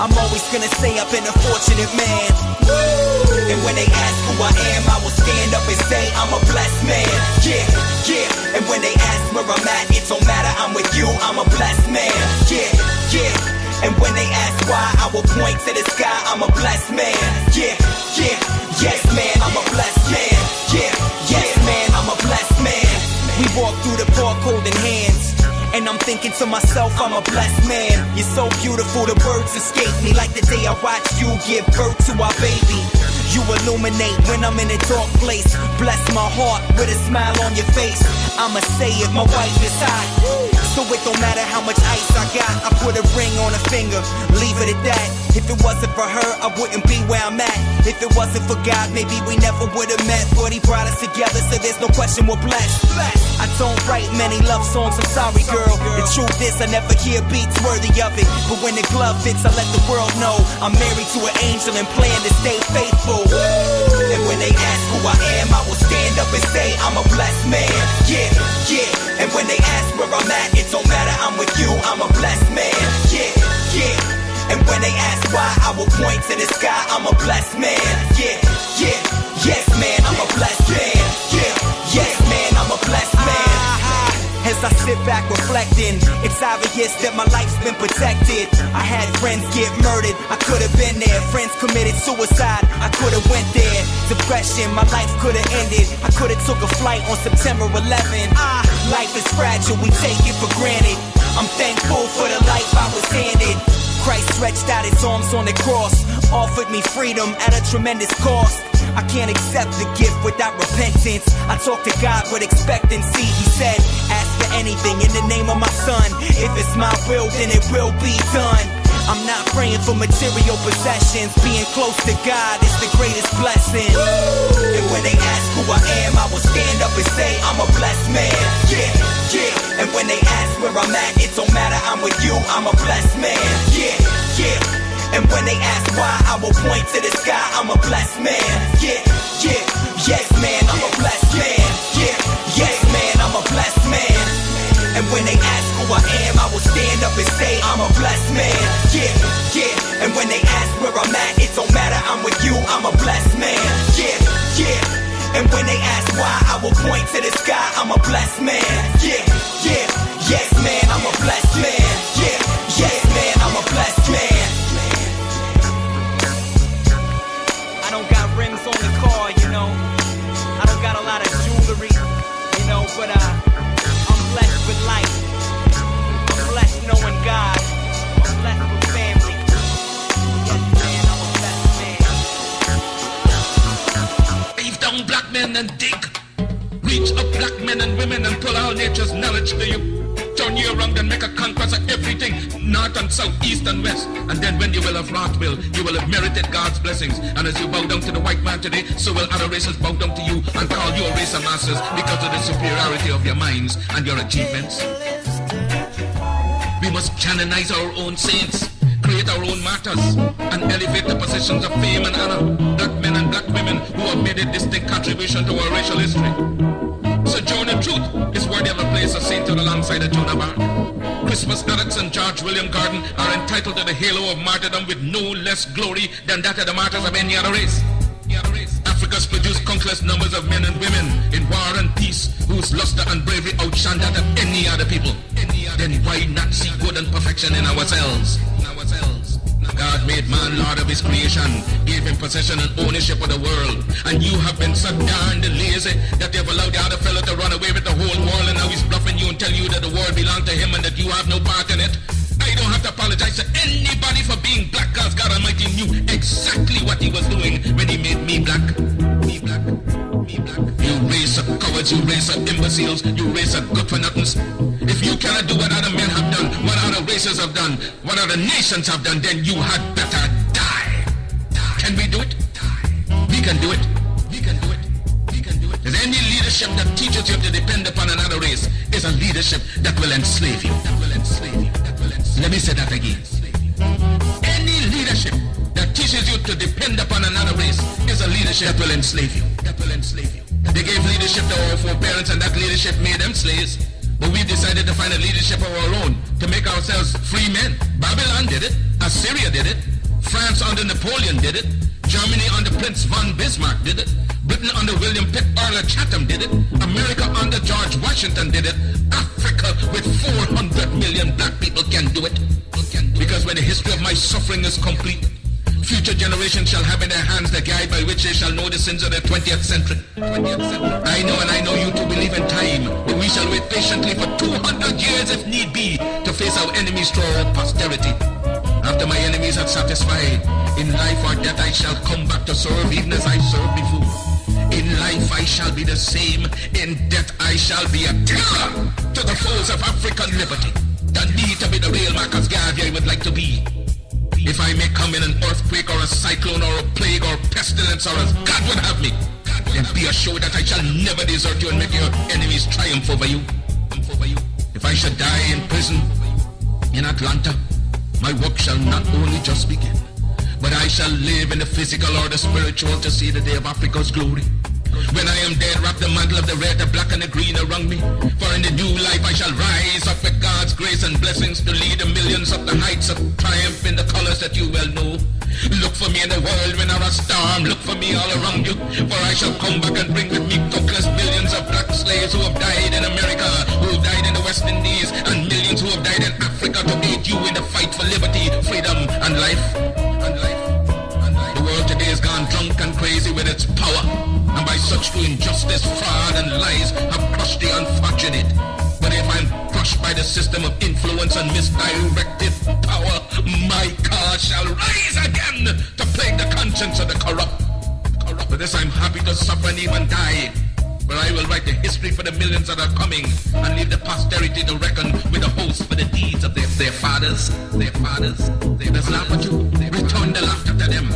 I'm always gonna say I've been a fortunate man. And when they ask who I am, I will stand up and say I'm a blessed man. Yeah, yeah. And when they ask where I'm at, it don't matter, I'm with you, I'm a blessed man. Yeah, yeah. And when they ask why, I will point to the sky, I'm a blessed man. Yeah, yeah. Yes man, I'm a blessed man. Yeah, yes man, I'm a blessed man. We walk through the park holding hands, and I'm thinking to myself, I'm a blessed man. You're so beautiful, the words escape me, like the day I watched you give birth to our baby. You illuminate when I'm in a dark place. Bless my heart with a smile on your face. I'ma say it, my wife is hot, so it don't matter how much ice I got. I put a ring on her finger, leave it at that. If it wasn't for her, I wouldn't be where I'm at. If it wasn't for God, maybe we never would've met. But he brought us together, so there's no question we're blessed. I don't write many love songs, I'm sorry girl. The truth is I never hear beats worthy of it. But when the glove fits, I let the world know I'm married to an angel and plan to stay faithful. And when they ask who I am, I will stand up and say I'm a blessed man. Yeah, yeah. And when they ask where I'm at, it don't matter, I'm with you, I'm a blessed man. Yeah, yeah. And when they ask why, I will point to the sky, I'm a blessed man. Yeah, yeah. Yes man, I'm a blessed man. Yeah, yes man, I'm a blessed man. As I sit back reflecting, it's obvious that my life's been protected. I had friends get murdered, I could've been there. Friends committed suicide, I could've went there. Depression, my life could've ended. I could've took a flight on September 11. Life is fragile, we take it for granted. I'm thankful for the life I was handed. Christ stretched out his arms on the cross, offered me freedom at a tremendous cost. I can't accept the gift without repentance. I talk to God with expectancy. He said, ask for anything in the name of my son. If it's my will, then it will be done. I'm not praying for material possessions. Being close to God is the greatest blessing. And when they ask who I am, I will stand up and say I'm a blessed man. Yeah, yeah. And when they ask where I'm at, it don't matter, I'm with you, I'm a blessed man. Yeah, yeah. And when they ask why, I will point to the sky, I'm a blessed man. Yeah, yeah. Yes man, I'm a blessed man. Yeah, yes man, I'm a blessed man. And when they ask who I am, I will stand up and say I'm a blessed man. Yeah, yeah. And when they ask where I'm at, it don't matter, I'm with you, I'm a blessed man. Yeah, yeah. And when they ask why, I will point to the sky, I'm a blessed man. Yeah, yeah. Yes man, I'm a blessed man. Yeah, yes man, I'm a blessed man. I don't got rims on the car, you know. I don't got a lot of jewelry, you know, but I'm blessed with life. I'm blessed knowing God. I'm blessed with family. Yes, man, I'm a blessed man. Leave down black men and dig. Reach up black men and women and pull all nature's knowledge to you. Turn you around and make a conquest of everything, north and south, east and west. And then when you will have wrought will, you will have merited God's blessings. And as you bow down to the white man today, so will other races bow down to you and call you a race of masters because of the superiority of your minds and your achievements. We must canonize our own saints, create our own martyrs, and elevate the positions of fame and honor. Black men and black women who have made a distinct contribution to our racial history. Sojourner Truth is worthy of a place of sainthood alongside of Joan of Arc. Christmas addicts and George William Gordon are entitled to the halo of martyrdom with no less glory than that of the martyrs of any other race. Africa's produced countless numbers of men and women in war and peace whose luster and bravery outshine that of any other people. Then why not see good and perfection in ourselves? God made man Lord of his creation, gave him possession and ownership of the world. And you have been so darned lazy that they've allowed the other fellow to run away with the whole world, and now he's bluffing you and telling you that the world belongs to him and that you have no part in it. I don't have to apologize to anybody for being black, because God Almighty knew exactly what he was doing when he made me black. Me black. Me black. You race of cowards, you race of imbeciles, you race of good-for-nothings. If you cannot do what other men have done, what other races have done, what other nations have done, then you had better die. Can we do it? We can do it. We can do it. We can do it. There's any leadership that teaches you to depend upon another race is a leadership that will enslave you. That will enslave you. That will enslave you. Let me say that again. Any leadership that teaches you to depend upon another race is a leadership that will enslave you. That will enslave you. They gave leadership to our foreparents, and that leadership made them slaves. But we decided to find a leadership of our own to make ourselves free men. Babylon did it. Assyria did it. France under Napoleon did it. Germany under Prince von Bismarck did it. Britain under William Pitt Earl of Chatham did it. America under George Washington did it. Africa with 400 million black people can do it. Because when the history of my suffering is complete, future generations shall have in their hands the guide by which they shall know the sins of the 20th century. I know, and I know you too believe in time, but we shall wait patiently for 200 years if need be to face our enemies through our posterity. After my enemies are satisfied, in life or death I shall come back to serve even as I served before. In life I shall be the same, in death I shall be a terror to the foes of African liberty. The need to be the real Marcus Garvey I would like to be. If I may come in an earthquake or a cyclone or a plague or pestilence or as God would have me, then be assured that I shall never desert you and make your enemies triumph over you. If I should die in prison in Atlanta, my work shall not only just begin, but I shall live in the physical or the spiritual to see the day of Africa's glory. When I am dead, wrap the mantle of the red, the black, and the green around me. For in the new life I shall rise up with God's grace and blessings to lead the millions up the heights of triumph in the colors that you well know. Look for me in the world when a storm. Look for me all around you. For I shall come back and bring with me countless millions of black slaves who have died in America, who have died in the West Indies, and millions who have died in Africa to aid you in the fight for liberty, freedom, and life. The world today has gone drunk and crazy with its power, and by such to injustice, fraud, and lies have crushed the unfortunate. But if I'm crushed by the system of influence and misdirected power, my cause shall rise again to plague the conscience of the corrupt. For this I'm happy to suffer and even die, but I will write the history for the millions that are coming and leave the posterity to reckon with the host for the deeds of their fathers. They just laugh at you, return the laughter to them.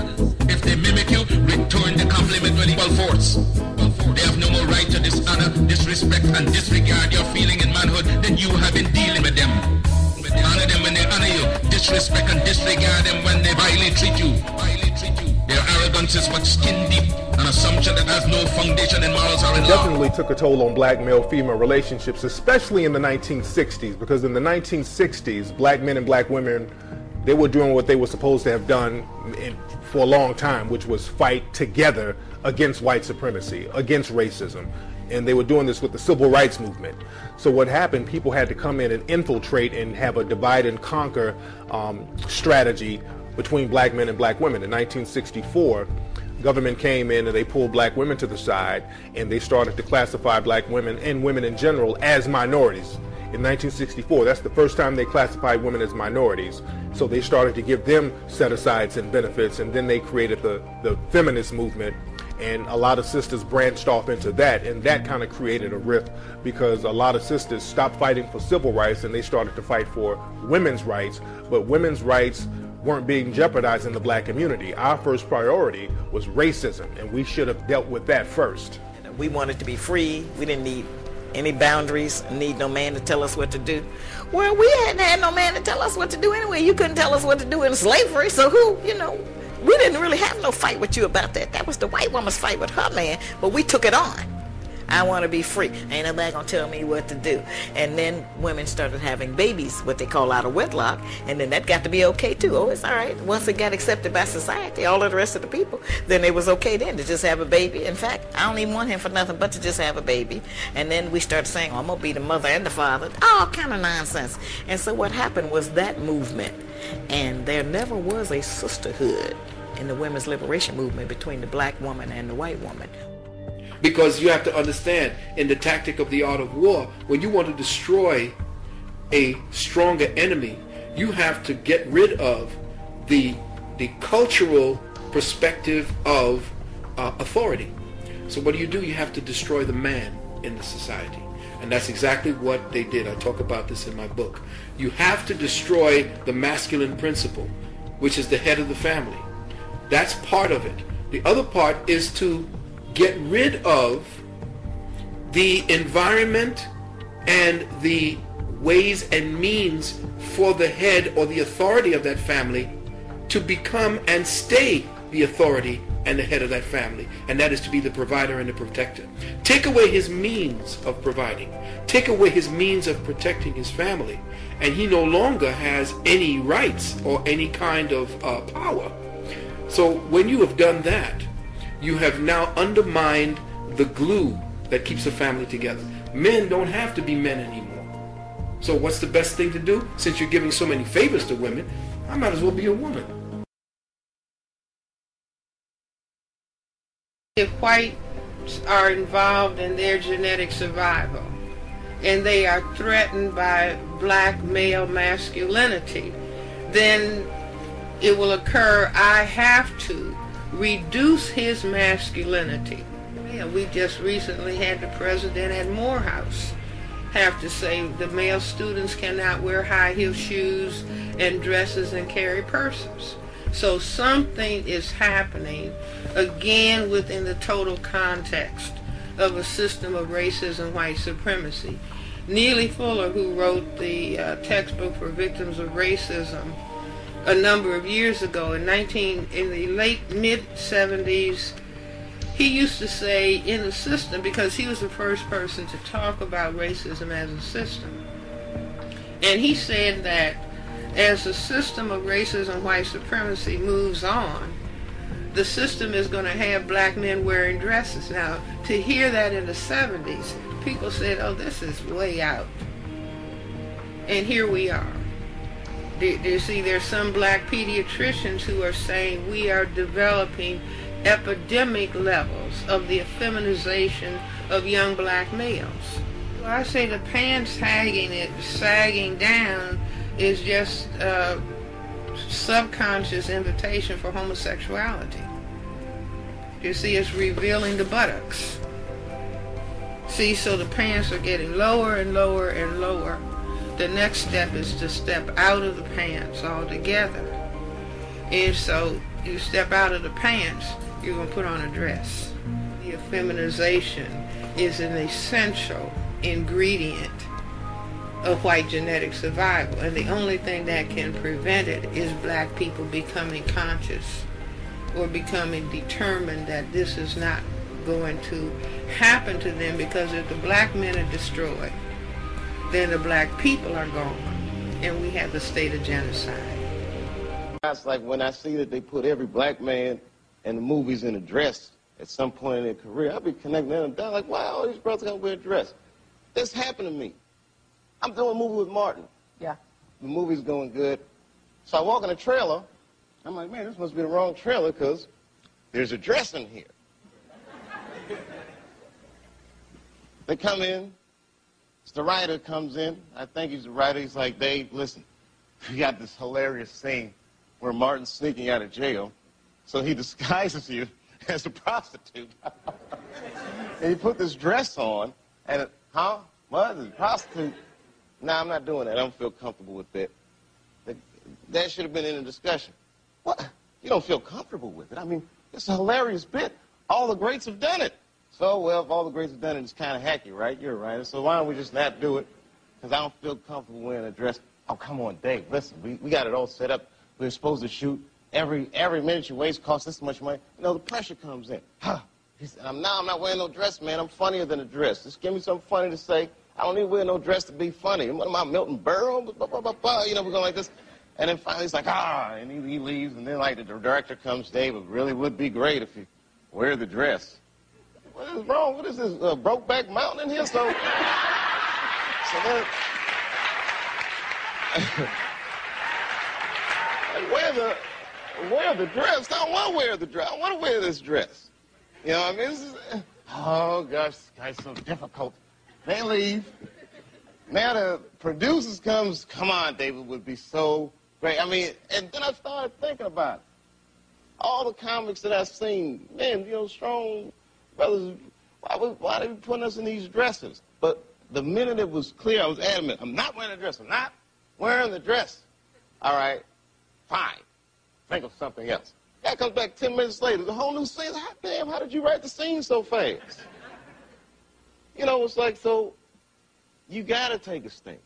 If they mimic you, return the compliment with equal force. They have no more right to dishonor, disrespect, and disregard your feeling in manhood than you have in dealing with them. Honor them when they honor you, disrespect and disregard them when they vilely treat you. Their arrogance is but skin deep, an assumption that has no foundation in morals or in law. Definitely took a toll on black male-female relationships, especially in the 1960s, because in the 1960s, black men and black women, they were doing what they were supposed to have done for a long time, which was fight together against white supremacy, against racism. And they were doing this with the civil rights movement. So what happened, people had to come in and infiltrate and have a divide and conquer strategy between black men and black women. In 1964, government came in and they pulled black women to the side, and they started to classify black women and women in general as minorities. In 1964, that's the first time they classified women as minorities. So they started to give them set-asides and benefits, and then they created the feminist movement, and a lot of sisters branched off into that, and that kind of created a rift because a lot of sisters stopped fighting for civil rights and they started to fight for women's rights, but women's rights weren't being jeopardized in the black community. Our first priority was racism, and we should have dealt with that first. We wanted to be free. We didn't need any boundaries, need no man to tell us what to do. Well, we hadn't had no man to tell us what to do anyway. You couldn't tell us what to do in slavery, so we didn't really have no fight with you about that. That was the white woman's fight with her man, but we took it on. I want to be free. Ain't nobody gonna tell me what to do. And then women started having babies, what they call out of wedlock, and then that got to be okay too. Oh, it's all right. Once it got accepted by society, all of the rest of the people, then it was okay then to just have a baby. In fact, I don't even want him for nothing but to just have a baby. And then we started saying, oh, I'm gonna be the mother and the father. All kind of nonsense. And so what happened was that movement, and there never was a sisterhood in the women's liberation movement between the black woman and the white woman. Because you have to understand, in the tactic of the art of war, when you want to destroy a stronger enemy, you have to get rid of the cultural perspective of authority. So what do? You have to destroy the man in the society. And that's exactly what they did. I talk about this in my book. You have to destroy the masculine principle, which is the head of the family. That's part of it. The other part is to get rid of the environment and the ways and means for the head or the authority of that family to become and stay the authority and the head of that family, and that is to be the provider and the protector. Take away his means of providing, take away his means of protecting his family, and he no longer has any rights or any kind of power. So when you have done that, you have now undermined the glue that keeps a family together. Men don't have to be men anymore. So what's the best thing to do? Since you're giving so many favors to women, I might as well be a woman. If whites are involved in their genetic survival and they are threatened by black male masculinity, then it will occur, I have to reduce his masculinity. Yeah, we just recently had the president at Morehouse have to say the male students cannot wear high-heel shoes and dresses and carry purses. So something is happening, again, within the total context of a system of racism, white supremacy. Neely Fuller, who wrote the textbook for victims of racism a number of years ago, in the late mid-70s, he used to say in the system, because he was the first person to talk about racism as a system, and he said that as the system of racism, white supremacy moves on, the system is going to have black men wearing dresses. Now, to hear that in the 70s, people said, oh, this is way out. And here we are. You see, there's some black pediatricians who are saying we are developing epidemic levels of the effeminization of young black males. Well, I say the pants sagging down is just a subconscious invitation for homosexuality. You see, it's revealing the buttocks. See, so the pants are getting lower and lower and lower. The next step is to step out of the pants altogether. And so you step out of the pants, you're going to put on a dress. The effeminization is an essential ingredient of white genetic survival, and the only thing that can prevent it is black people becoming conscious or becoming determined that this is not going to happen to them, because if the black men are destroyed, then the black people are gone, and we have the state of genocide. It's like when I see that they put every black man in the movies in a dress at some point in their career, I'll be connecting them down like, why all these brothers gotta wear a dress? This happened to me. I'm doing a movie with Martin. Yeah. The movie's going good. So I walk in a trailer. I'm like, man, this must be the wrong trailer because there's a dress in here. They come in. The writer comes in. I think he's the writer. He's like, Dave, listen, we got this hilarious scene where Martin's sneaking out of jail. So he disguises you as a prostitute. And he put this dress on. And, what? A prostitute? Nah, I'm not doing that. I don't feel comfortable with that. That should have been in the discussion. What? You don't feel comfortable with it? I mean, it's a hilarious bit. All the greats have done it. So, well, if all the greats have done it, it's kind of hacky, right? You're right. So why don't we just not do it? Because I don't feel comfortable wearing a dress. Oh, come on, Dave. Listen, we got it all set up. We're supposed to shoot. Every minute you waste costs this much money. You know, the pressure comes in. He said, I'm not wearing no dress, man. I'm funnier than a dress. Just give me something funny to say. I don't need to wear no dress to be funny. What am I, Milton Berle? You know, we're going like this. And then finally he's like, and he leaves. And then, like, the director comes, Dave, it really would be great if you wear the dress. What is wrong? What is this, Brokeback Mountain in here? So then, wear the dress. I don't want to wear the dress. I want to wear this dress. You know what I mean? This is, oh, gosh, this guy's so difficult. They leave. Now the producers comes, come on, David, would be so great. I mean, and then I started thinking about it. All the comics that I've seen, man, you know, strong brothers, why are they putting us in these dresses? But the minute it was clear, I was adamant, I'm not wearing a dress. I'm not wearing the dress. All right, fine. Think of something else. Guy comes back 10 minutes later, the whole new scene. Damn, how did you write the scene so fast? You know, it's like, so you got to take a stand.